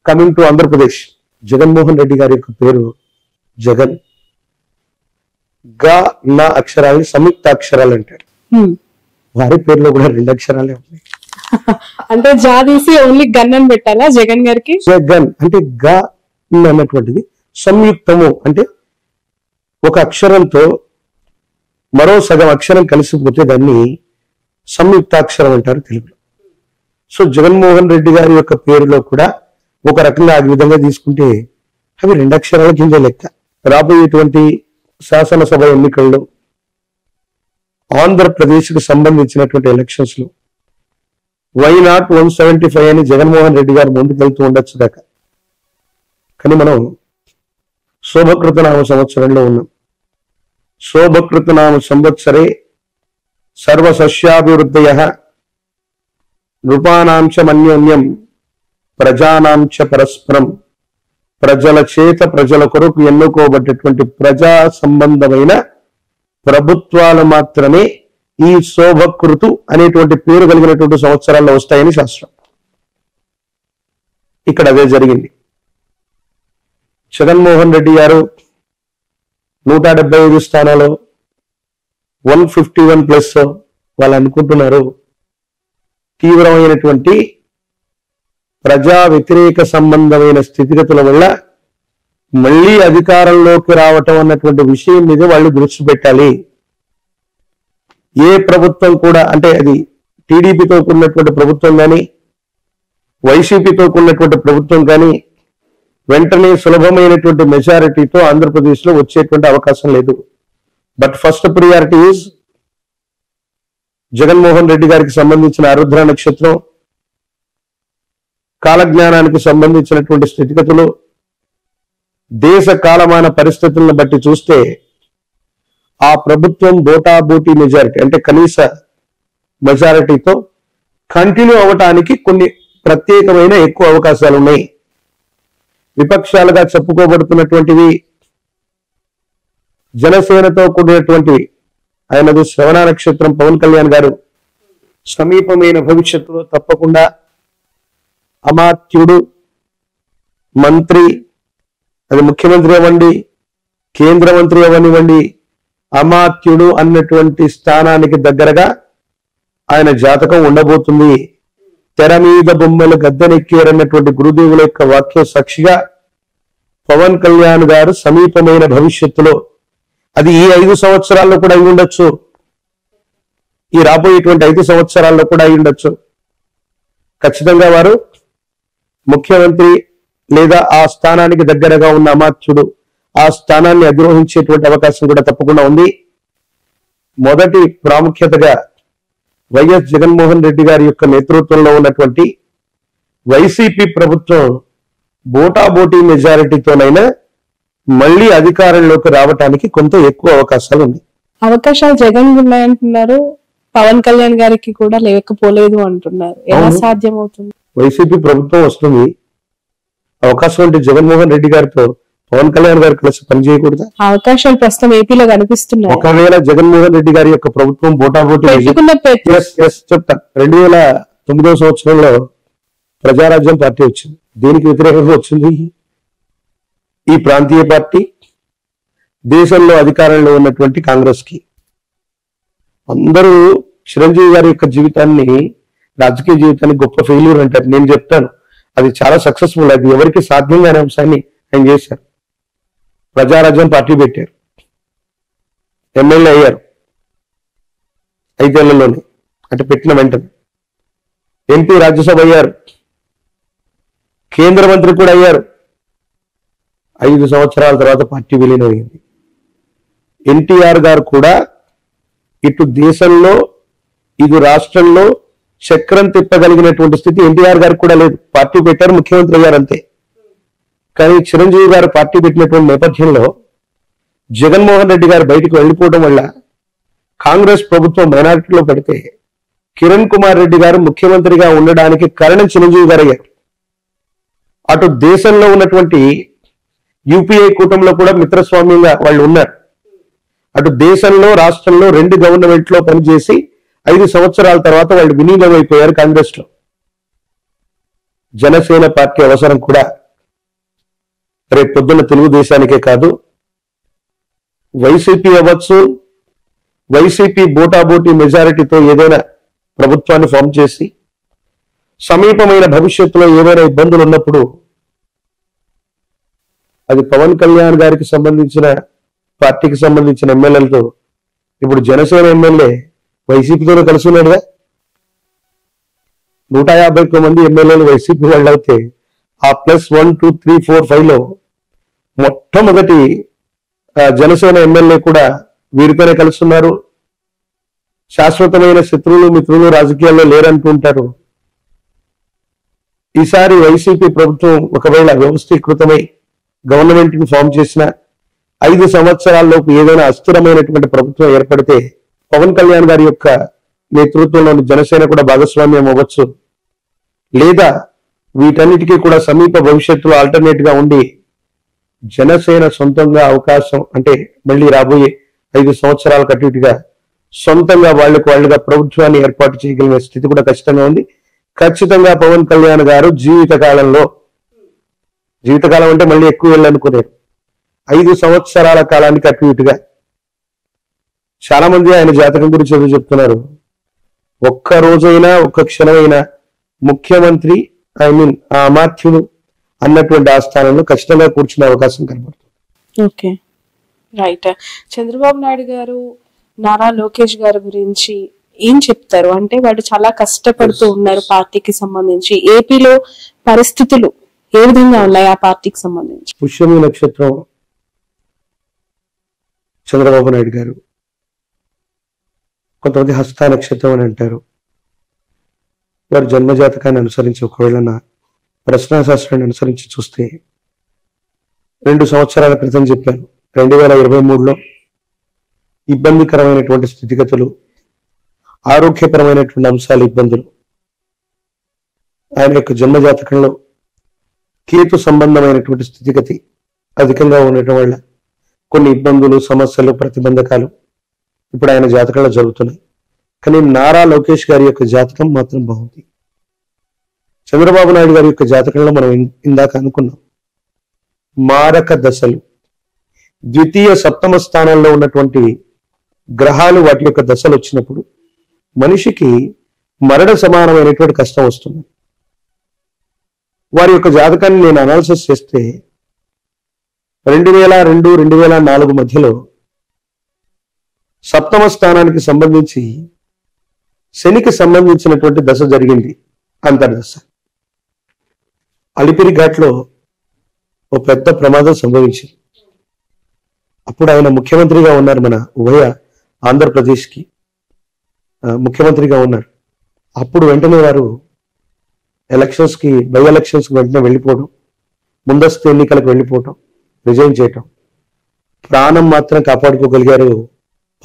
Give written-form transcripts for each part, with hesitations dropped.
Coming to Andhra Pradesh, Jaganmohan Reddy గారి యొక్క పేరు జగన్. గా నా అక్షరాలని సంయుక్త అక్షరాలు అంటారు. వారి పేరులో కూడా 2 అక్షరాలే ఉన్నాయి. అంటే జాదీసి ఓన్లీ గన్ అని పెట్టాలా జగన్ గారికి? జగన్ అంటే గా అన్నటువంటిది సంయుక్తము, అంటే ఒక అక్షరంతో మరో సగం అక్షరం కలిసిపోతే దాన్ని సంయుక్తాక్షరం అంటారు తెలుగులో. సో జగన్మోహన్ రెడ్డి గారి యొక్క పేరులో కూడా ఒక రకంగా ఆ విధంగా తీసుకుంటే అవి 2 అక్షరాల కింద లెక్క. రాబోయేటువంటి శాసనసభ ఎన్నికల్లో ఆంధ్రప్రదేశ్ కు సంబంధించినటువంటి ఎలక్షన్స్ లో వై నాట్ 175 అని జగన్మోహన్ రెడ్డి గారు ముందుకెళ్తూ ఉండొచ్చు దాకా. కానీ మనం శోభకృతనామ సంవత్సరంలో ఉన్నాం. శోభకృతనామ సంవత్సరే సర్వసస్యాభివృద్ధయః నృపానాంచ మన్యోన్యం ప్రజానాంచ పరస్పరం. ప్రజల చేత ప్రజల కొరకు ఎన్నుకోబడ్డటువంటి ప్రజా సంబంధమైన ప్రభుత్వాలు మాత్రమే ఈ శోభకృతు అనేటువంటి పేరు కలిగినటువంటి సంవత్సరాల్లో వస్తాయని శాస్త్రం. ఇక్కడ అదే జరిగింది. జగన్మోహన్ రెడ్డి గారు 175 స్థానాలు 151 ప్లస్ వాళ్ళు అనుకుంటున్నారు. తీవ్రమైనటువంటి ప్రజా వ్యతిరేక సంబంధమైన స్థితిగతుల వల్ల మళ్లీ అధికారంలోకి రావటం అన్నటువంటి విషయం మీద వాళ్ళు దృష్టి పెట్టాలి. ఏ ప్రభుత్వం కూడా, అంటే అది టీడీపీతో కూడినటువంటి ప్రభుత్వం కానీ వైసీపీతో కూడినటువంటి ప్రభుత్వం కానీ వెంటనే సులభమైనటువంటి మెజారిటీతో ఆంధ్రప్రదేశ్ లో వచ్చేటువంటి అవకాశం లేదు. But first priority is Jaganmohan Reddy గారికి సంబంధించిన ఆరుద్ర నక్షత్రం, కాలజ్ఞానానికి సంబంధించినటువంటి స్థితిగతులు, దేశ కాలమాన పరిస్థితులను బట్టి చూస్తే ఆ ప్రభుత్వం బోటాబోటీ మెజారిటీ, అంటే కనీస మెజారిటీతో కంటిన్యూ అవ్వటానికి కొన్ని ప్రత్యేకమైన ఎక్కువ అవకాశాలు ఉన్నాయి. విపక్షాలుగా చెప్పుకోబడుతున్నటువంటివి జనసేనతో కూడినటువంటివి. ఆయనది శ్రవణ నక్షత్రం. పవన్ కళ్యాణ్ గారు సమీపమైన భవిష్యత్తులో తప్పకుండా అమాత్యుడు, మంత్రి, అది ముఖ్యమంత్రి అవ్వండి, కేంద్ర మంత్రి అవ్వనివ్వండి, అమాత్యుడు అన్నటువంటి స్థానానికి దగ్గరగా ఆయన జాతకం ఉండబోతుంది. తెర మీద బొమ్మలు గద్దెనెక్కారన్నటువంటి గురుదేవుల యొక్క వాక్య సాక్షిగా పవన్ కళ్యాణ్ గారు సమీపమైన భవిష్యత్తులో, అది ఈ 5 సంవత్సరాల్లో కూడా అయి ఉండొచ్చు, ఈ రాబోయేటువంటి 5 సంవత్సరాల్లో కూడా అయి ఉండొచ్చు, ఖచ్చితంగా వారు ముఖ్యమంత్రి లేదా ఆ స్థానానికి దగ్గరగా ఉన్న అమాత్యుడు ఆ స్థానాన్ని అధిరోహించేటువంటి అవకాశం కూడా తప్పకుండా ఉంది. మొదటి ప్రాముఖ్యతగా వైఎస్ జగన్మోహన్ రెడ్డి గారి యొక్క నేతృత్వంలో ఉన్నటువంటి వైసీపీ ప్రభుత్వం బోటాబోటీ మెజారిటీతోనైనా మళ్లీ అధికారంలోకి రావటానికి కొంత ఎక్కువ అవకాశాలు ఉంది. అవకాశాలు జగన్ ఉన్నాయంటున్నారు, పవన్ కళ్యాణ్ గారికి కూడా లేకపోలేదు అంటున్నారు. ఎలా సాధ్యమవుతుంది? వైసీపీ ప్రభుత్వం వస్తుంది, అవకాశం ఉంటే జగన్మోహన్ రెడ్డి గారితో పవన్ కళ్యాణ్ గారు కలిసి పనిచేయకూడదా? అవకాశాలు ప్రస్తుతం ఏపీలో కనిపిస్తున్నాయి. ఒకవేళ జగన్మోహన్ రెడ్డి గారి యొక్క ప్రభుత్వం బోటాబోటీ చెప్తా, 2009 సంవత్సరంలో ప్రజారాజ్యం పార్టీ వచ్చింది. దేనికి వ్యతిరేకంగా వచ్చింది? ఈ ప్రాంతీయ పార్టీ దేశంలో అధికారంలో ఉన్నటువంటి కాంగ్రెస్ కి. అందరూ చిరంజీవి గారి యొక్క జీవితాన్ని, రాజకీయ జీవితాన్ని గొప్ప ఫెయిల్యూర్ అంటారు. నేను చెప్తాను అది చాలా సక్సెస్ఫుల్. అది ఎవరికి సాధ్యం కాని అంశాన్ని ఆయన చేశారు. ప్రజారాజ్యం పార్టీ పెట్టారు, ఎమ్మెల్యే అయ్యారు 5 ఏళ్లలోనే, అంటే పెట్టిన వెంటనే ఎంపీ, రాజ్యసభ అయ్యారు, కేంద్ర మంత్రి కూడా అయ్యారు. 5 సంవత్సరాల తర్వాత పార్టీ విలీనమైంది. ఎన్టీఆర్ గారు కూడా ఇటు దేశంలో ఇటు రాష్ట్రంలో చక్రం తిప్పగలిగినటువంటి స్థితి ఎన్టీఆర్ గారికి కూడా లేదు. పార్టీ పెట్టారు, ముఖ్యమంత్రి అయ్యారు అంతే. కానీ చిరంజీవి గారు పార్టీ పెట్టినటువంటి నేపథ్యంలో జగన్మోహన్ రెడ్డి గారు బయటకు వెళ్లిపోవడం వల్ల కాంగ్రెస్ ప్రభుత్వం మైనారిటీలో పడితే కిరణ్ కుమార్ రెడ్డి గారు ముఖ్యమంత్రిగా ఉండడానికి కారణం చిరంజీవి గారు అయ్యారు. అటు దేశంలో ఉన్నటువంటి యూపీఏ కూటమిలో కూడా మిత్రస్వామ్యంగా వాళ్ళు ఉన్నారు. అటు దేశంలో రాష్ట్రంలో 2 గవర్నమెంట్ లో పనిచేసి 5 సంవత్సరాల తర్వాత వాళ్ళు విలీనమైపోయారు కాంగ్రెస్ లో. జనసేన పార్టీ అవసరం కూడా రేపు పొద్దున్న తెలుగుదేశానికే కాదు, వైసీపీ అవ్వచ్చు, వైసీపీ బోటాబోటీ మెజారిటీతో ఏదైనా ప్రభుత్వాన్ని ఫామ్ చేసి సమీపమైన భవిష్యత్తులో ఏవైనా ఇబ్బందులు ఉన్నప్పుడు అది పవన్ కళ్యాణ్ గారికి సంబంధించిన పార్టీకి సంబంధించిన ఎమ్మెల్యేలతో, ఇప్పుడు జనసేన ఎమ్మెల్యే వైసీపీతో కలిసి ఉన్నాడుగా, 151 మంది ఎమ్మెల్యేలు వైసీపీ వాళ్ళు అయితే ఆ +1 2 3 4 5లో మొట్టమొదటి జనసేన ఎమ్మెల్యే కూడా వీరితోనే కలుస్తున్నారు. శాశ్వతమైన శత్రువులు మిత్రులు రాజకీయాల్లో లేరంటుంటారు. ఈసారి వైసీపీ ప్రభుత్వం ఒకవేళ వ్యవస్థీకృతమై గవర్నమెంట్ ని ఫామ్ చేసిన 5 సంవత్సరాల్లోపు ఏదైనా అస్థిరమైనటువంటి ప్రభుత్వం ఏర్పడితే పవన్ కళ్యాణ్ గారి యొక్క నేతృత్వంలోని జనసేన కూడా భాగస్వామ్యం అవ్వచ్చు, లేదా వీటన్నిటికీ కూడా సమీప భవిష్యత్తులో ఆల్టర్నేట్ గా ఉండి జనసేన సొంతంగా అవకాశం, అంటే మళ్ళీ రాబోయే 5 సంవత్సరాల కట్టుగా సొంతంగా వాళ్ళుగా ప్రభుత్వాన్ని ఏర్పాటు చేయగలిగిన స్థితి కూడా ఖచ్చితంగా ఉంది. ఖచ్చితంగా పవన్ కళ్యాణ్ గారు జీవితకాలం అంటే మళ్ళీ ఎక్కువ వెళ్ళనుకునేది 5 సంవత్సరాల కాలానికి అటు ఇటుగా. చాలా మంది ఆయన జాతకం గురించి ఏదో చెప్తున్నారు. ఒక్క రోజైనా ఒక్క క్షణమైనా ముఖ్యమంత్రి ఆ అమాత్యుడు అన్నటువంటి ఆ స్థానంలో ఖచ్చితంగా కూర్చునే అవకాశం కనబడుతుంది. Okay, right. చంద్రబాబు నాయుడు గారు నారా లోకేష్ గారి గురించి ఏం చెప్తారు? అంటే వాళ్ళు చాలా కష్టపడుతూ ఉన్నారు పార్టీకి సంబంధించి. ఏపీలో పరిస్థితులు ఏ విధంగా ఉన్నాయి ఆ పార్టీకి సంబంధించి? పుష్యమి నక్షత్రం చంద్రబాబు నాయుడు గారు, కొంతమంది హస్త నక్షత్రం అని అంటారు. వారి జన్మజాతకాన్ని అనుసరించి ఒకవేళ నా ప్రశ్నాశాస్త్రాన్ని అనుసరించి చూస్తే 2 సంవత్సరాల క్రితం చెప్పాను, 2023లో ఇబ్బందికరమైనటువంటి స్థితిగతులు, ఆరోగ్యపరమైనటువంటి అంశాలు, ఇబ్బందులు. ఆయన యొక్క జన్మజాతకంలో కేతు సంబంధమైనటువంటి స్థితిగతి అధికంగా ఉండటం వల్ల కొన్ని ఇబ్బందులు, సమస్యలు, ప్రతిబంధకాలు ఇప్పుడు ఆయన జాతకంలో జరుగుతున్నాయి. కానీ నారా లోకేష్ గారి యొక్క జాతకం మాత్రం బాగుంది. చంద్రబాబు నాయుడు గారి యొక్క జాతకంలో మనం ఇందాక అనుకున్నాం, మారక దశలు, ద్వితీయ సప్తమ స్థానాల్లో ఉన్నటువంటి గ్రహాలు వాటి యొక్క దశలు వచ్చినప్పుడు మనిషికి మరణ సమానమైనటువంటి కష్టం వస్తుంది. వారి యొక్క జాతకాన్ని నేను అనాలిసిస్ చేస్తే 2002 2004 మధ్యలో సప్తమ స్థానానికి సంబంధించి శనికి సంబంధించినటువంటి దశ జరిగింది, అంతర్దశ. అలిపిరి ఘాట్లో ఓ పెద్ద ప్రమాదం సంభవించింది. అప్పుడు ఆయన ముఖ్యమంత్రిగా ఉన్నారు, మన ఉభయ ఆంధ్రప్రదేశ్కి ముఖ్యమంత్రిగా ఉన్నారు. అప్పుడు వెంటనే వారు బై ఎలక్షన్స్ కి వెంటనే వెళ్ళిపోవడం, ముందస్తు ఎన్నికలకు వెళ్ళిపోవటం, రిజైన్ చేయటం. ప్రాణం మాత్రం కాపాడుకోగలిగారు,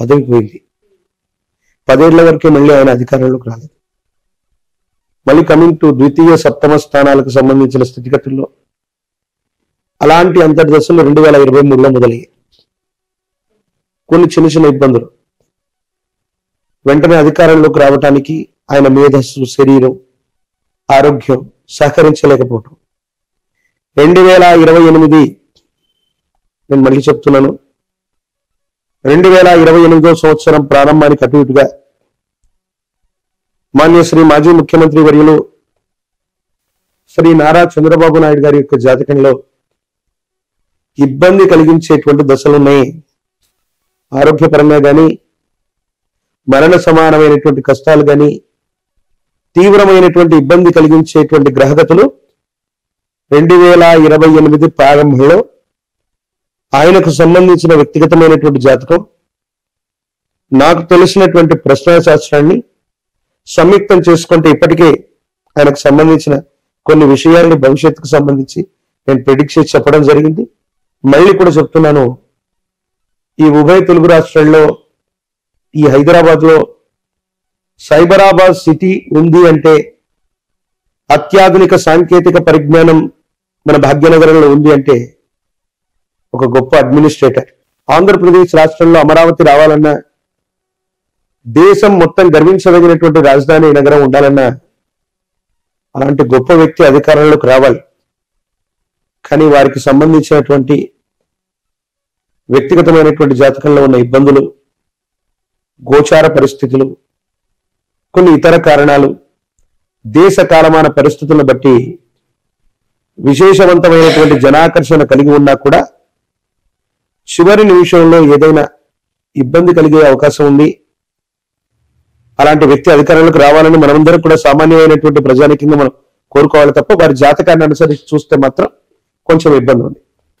పదవి పోయింది. 10 ఏళ్ల వరకే మళ్ళీ ఆయన అధికారంలోకి రాలేదు. మళ్ళీ కమింగ్ టు ద్వితీయ సప్తమ స్థానాలకు సంబంధించిన స్థితిగతుల్లో అలాంటి అంతర్దశలు 2023లో మొదలయ్యాయి. కొన్ని చిన్న ఇబ్బందులు, వెంటనే అధికారంలోకి రావటానికి ఆయన మేధస్సు, శరీరం, ఆరోగ్యం సహకరించలేకపోవటం. 2028 నేను మళ్ళీ చెప్తున్నాను, 2028వ సంవత్సరం ప్రారంభానికి అటు ఇటుగా మాన్యశ్రీ మాజీ ముఖ్యమంత్రి వర్యులు శ్రీ నారా చంద్రబాబు నాయుడు గారి యొక్క జాతకంలో ఇబ్బంది కలిగించేటువంటి దశలున్నాయి. ఆరోగ్యపరంగా కానీ, మరణ సమానమైనటువంటి కష్టాలు కానీ, తీవ్రమైనటువంటి ఇబ్బంది కలిగించేటువంటి గ్రహగతులు 2028 ప్రారంభంలో ఆయనకు సంబంధించిన వ్యక్తిగతమైనటువంటి జాతకం, నాకు తెలిసినటువంటి ప్రశ్నాశాస్త్రాన్ని సంయుక్తం చేసుకుంటే ఇప్పటికే ఆయనకు సంబంధించిన కొన్ని విషయాల్ని భవిష్యత్తుకు సంబంధించి నేను ప్రెడిక్ట్ చేసి చెప్పడం జరిగింది. మళ్ళీ కూడా చెప్తున్నాను, ఈ ఉభయ తెలుగు రాష్ట్రాల్లో, ఈ హైదరాబాద్ లో సైబరాబాద్ సిటీ ఉంది అంటే, అత్యాధునిక సాంకేతిక పరిజ్ఞానం మన భాగ్యనగరంలో ఉంది అంటే ఒక గొప్ప అడ్మినిస్ట్రేటర్. ఆంధ్రప్రదేశ్ రాష్ట్రంలో అమరావతి రావాలన్నా, దేశం మొత్తం గర్వించదగినటువంటి రాజధాని నగరం ఉండాలన్నా అలాంటి గొప్ప వ్యక్తి అధికారంలోకి రావాలి. కానీ వారికి సంబంధించినటువంటి వ్యక్తిగతమైనటువంటి జాతకంలో ఉన్న ఇబ్బందులు, గోచార పరిస్థితులు, కొన్ని ఇతర కారణాలు, దేశ కాలమాన పరిస్థితులను బట్టి విశేషవంతమైనటువంటి జనాకర్షణ కలిగి ఉన్నా కూడా చివరి నిమిషంలో ఏదైనా ఇబ్బంది కలిగే అవకాశం ఉంది. అలాంటి వ్యక్తి అధికారంలోకి రావాలని మనమందరం కూడా సామాన్యమైనటువంటి ప్రజానికంగా మనం కోరుకోవాలి తప్ప వారి జాతకాన్ని అనుసరించి చూస్తే మాత్రం కొంచెం ఇబ్బంది ఉంది.